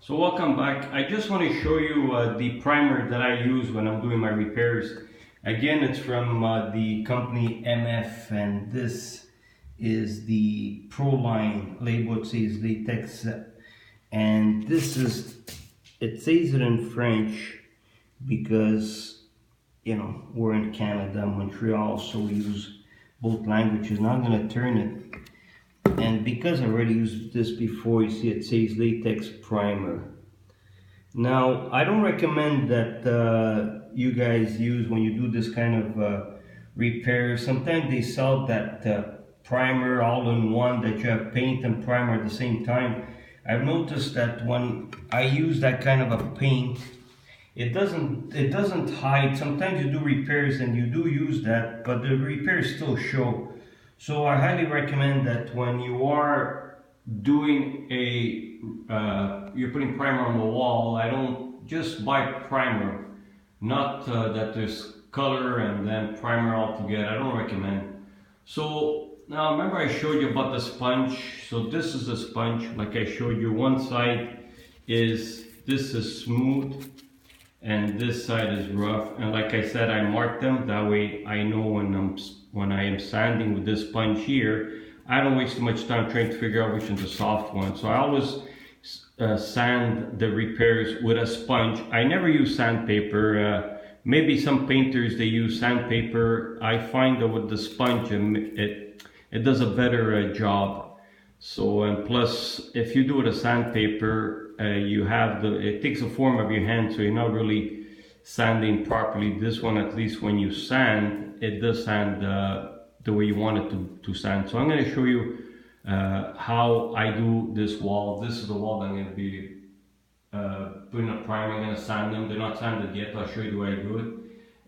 So welcome back. I just want to show you the primer that I use when I'm doing my repairs. Again, it's from the company MF, and this is the Proline label. It says latex, and this is, it says it in French because, you know, we're in Canada, Montreal, so we use both languages. Now I'm going to turn it. And because I already used this before, you see it says latex primer. Now, I don't recommend that you guys use when you do this kind of repair. Sometimes they sell that primer all in one, that you have paint and primer at the same time. I've noticed that when I use that kind of a paint, it doesn't hide. Sometimes you do repairs and you do use that, but the repairs still show. So I highly recommend that when you are doing you're putting primer on the wall, I don't just buy primer, not that there's color and then primer all together. I don't recommend. So now remember I showed you about the sponge. So this is the sponge, like I showed you. One side is, this is smooth and this side is rough, and like I said, I mark them that way I know when I am sanding with this sponge here, I don't waste too much time trying to figure out which one's the soft one. So I always sand the repairs with a sponge. I never use sandpaper. Maybe some painters, they use sandpaper. I find that with the sponge it does a better job. So, and plus if you do it with a sandpaper, you have it takes the form of your hand, so you're not really sanding properly. This one, at least when you sand, it does sand the way you want it to sand. So I'm going to show you how I do this wall. This is the wall that I'm going to be putting a primer. I'm going to sand them. They're not sanded yet. I'll show you the way I do it.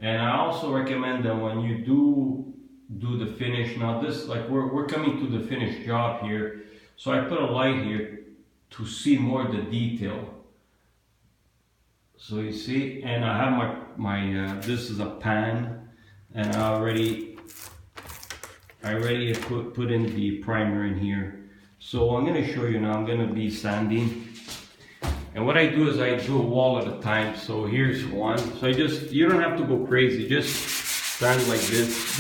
And I also recommend that when you do the finish, now this, like we're coming to the finished job here, so I put a light here to see more of the detail. So you see, and I have my this is a pan, and I already put in the primer in here. So I'm going to show you now. I'm going to be sanding, and what I do is I do a wall at a time. So here's one. So you don't have to go crazy, just sand like this,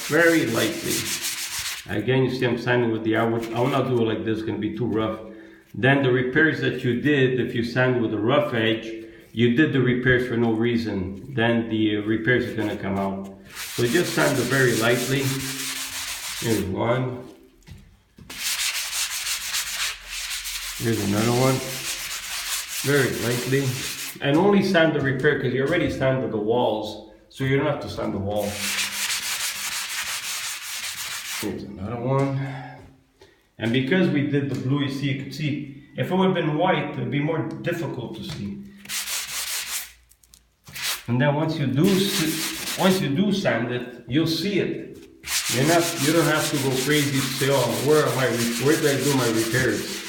very lightly. Again, you see I'm sanding with I will not do it like this, it's going to be too rough. Then the repairs that you did, if you sand with a rough edge, you did the repairs for no reason. Then the repairs are going to come out. So just sand it very lightly. Here's one. Here's another one. Very lightly. And only sand the repair because you already sanded the walls. So you don't have to sand the wall. Here's another one. And because we did the blue, you could see, if it would have been white, it would be more difficult to see. And then once you do sand it, you'll see it. You don't have to go crazy to say, oh, where did I do my repairs?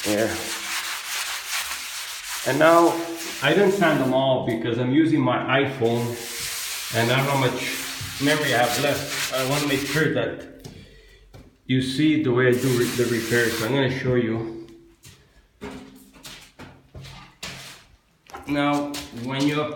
Yeah. And now, I didn't sand them all because I'm using my iPhone and I don't know how much memory I have left. I want to make sure that you see the way I do the repairs. So I'm going to show you. Now, when you